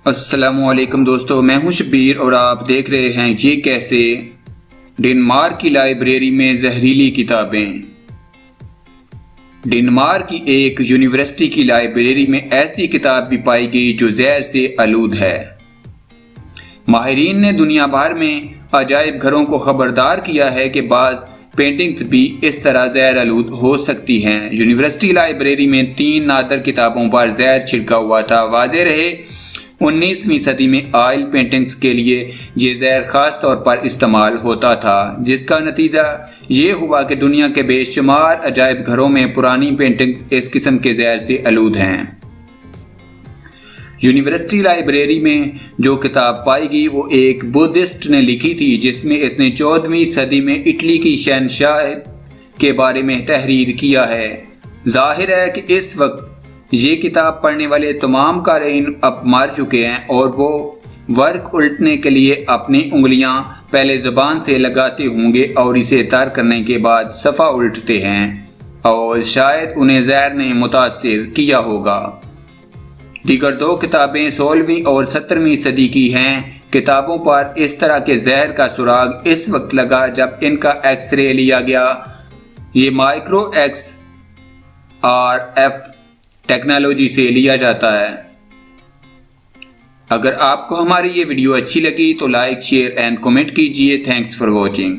السلام علیکم دوستو، میں ہوں شبیر اور آپ دیکھ رہے ہیں یہ کیسے ڈنمارک کی لائبریری میں زہریلی کتابیں۔ ڈنمارک کی ایک یونیورسٹی کی لائبریری میں ایسی کتاب بھی پائی گئی جو زہر سے آلود ہے۔ ماہرین نے دنیا بھر میں عجائب گھروں کو خبردار کیا ہے کہ بعض پینٹنگز بھی اس طرح زہر آلود ہو سکتی ہیں۔ یونیورسٹی لائبریری میں 3 نادر کتابوں پر زہر چھڑکا ہوا تھا۔ واضح رہے 19ویں صدی میں آئل پینٹنگز کے لیے یہ زہر خاص طور پر استعمال ہوتا تھا، جس کا نتیجہ یہ ہوا کہ دنیا کے بے شمار عجائب گھروں میں پرانی پینٹنگز اس قسم کے زہر سے آلود ہیں۔ یونیورسٹی لائبریری میں جو کتاب پائی گئی وہ ایک بدھسٹ نے لکھی تھی، جس میں اس نے 14ویں صدی میں اٹلی کی شہنشاہ کے بارے میں تحریر کیا ہے۔ ظاہر ہے کہ اس وقت یہ کتاب پڑھنے والے تمام قارئین اب مر چکے ہیں اور وہ ورق الٹنے کے لیے اپنی انگلیاں پہلے زبان سے لگاتے ہوں گے اور اسے تر کرنے کے بعد صفحہ الٹتے ہیں، اور شاید انہیں زہر نے متاثر کیا ہوگا۔ دیگر 2 کتابیں 16ویں اور 17ویں صدی کی ہیں۔ کتابوں پر اس طرح کے زہر کا سراغ اس وقت لگا جب ان کا ایکس رے لیا گیا۔ یہ مائکرو ایکس RF ٹیکنالوجی سے لیا جاتا ہے۔ اگر آپ کو ہماری یہ ویڈیو اچھی لگی تو لائک، شیئر اینڈ کمنٹ کیجئے۔ Thanks for watching.